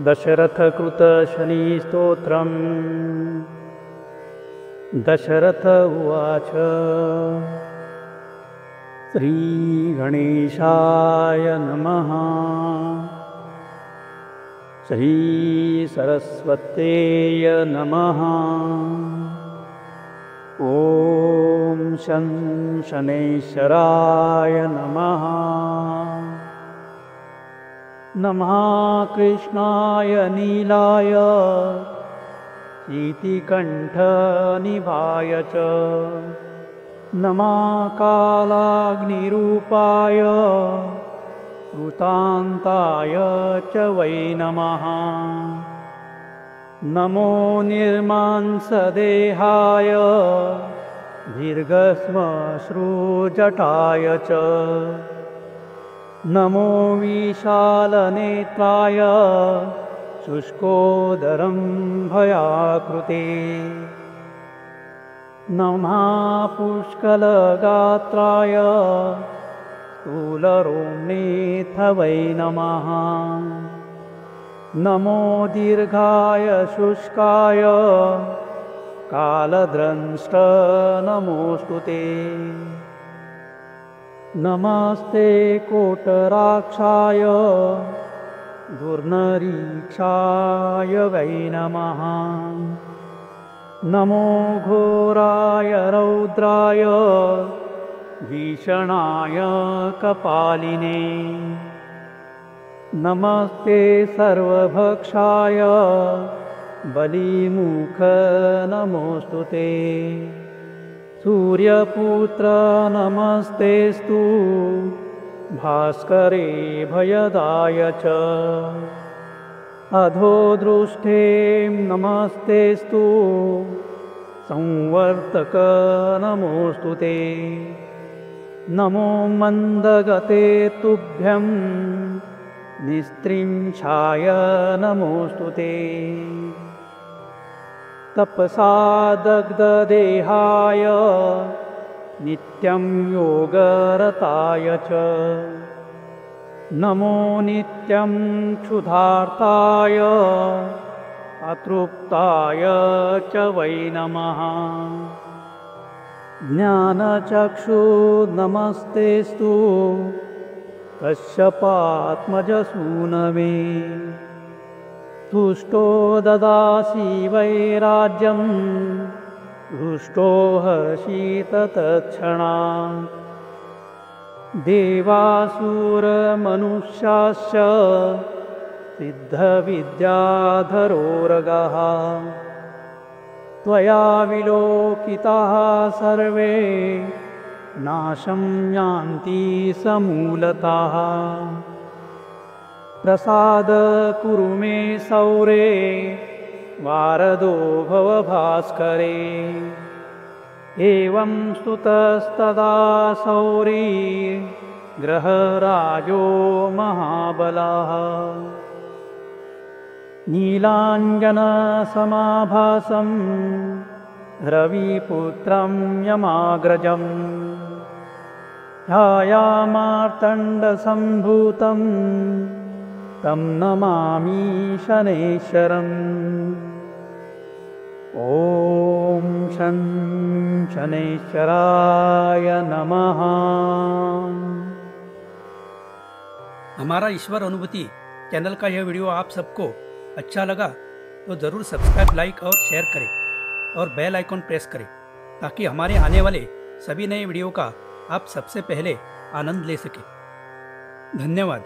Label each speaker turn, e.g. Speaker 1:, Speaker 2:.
Speaker 1: दशरथकृत शनिस्तोत्रम्। दशरथ उवाच श्रीगणेशाय नमः। श्रीसरस्वत्यै नमः। ॐ शं शनैश्चराय नमः। नमः कृष्णाय नीलाय शीतिकण्ठनिभाय च। नमः कालाग्निरूपाय कृतान्ताय च वै नमः। नमो निर्मांसदेहाय दीर्घश्मश्रुजटाय च। नमो विशालनेत्राय शुष्कोदरं भयाकृते। नमः पुष्कलगात्राय स्थूलरोम्नेऽथ वै नमः। नमो दीर्घाय शुष्काय कालद्रंष्ट नमोऽस्तु ते। नमस्ते कोटराक्षाय दुर्निरीक्षाय वै नमः। नमो घोराय रौद्राय भीषणाय कपालिने। नमस्ते सर्वभक्षाय बलिमुख नमोऽस्तु ते। सूर्यपुत्र नमस्तेस्तु भास्करे भयदाय च। अधोदृष्टे नमस्तेस्तु संवर्तक नमोऽस्तु ते। नमो मन्दगते तुभ्यं निस्त्रिंशाय नमोऽस्तु ते। तपसा दग्धदेहाय नित्यं योगरताय च। नमो नित्यं क्षुधार्ताय अतृप्ताय च वै नमः। ज्ञानचक्षु नमस्तेस्तु कश्यपात्मजसूनवे। तुष्टो ददासि वैराज्यं हृष्टो हर्षीत तत्क्षणात्। देवासुरमनुष्याश्च सिद्धविद्याधरोरगः। त्वया विलोकिताः सर्वे नाशं यान्ति समूलतः। प्रसाद कुरु मे सौरे वारदो भव भास्करे। एवं स्तुतस्तदा सौरी ग्रहराजो महाबलः। नीलाञ्जनसमाभासं रविपुत्रं यमाग्रजम्। छायामार्तण्डसम्भूतं तं नमामि शनैश्चरम्। ॐ शं शनैश्चराय नमः।
Speaker 2: हमारा ईश्वर अनुभूति चैनल का यह वीडियो आप सबको अच्छा लगा तो ज़रूर सब्सक्राइब, लाइक और शेयर करें और बेल आइकॉन प्रेस करें ताकि हमारे आने वाले सभी नए वीडियो का आप सबसे पहले आनंद ले सकें। धन्यवाद।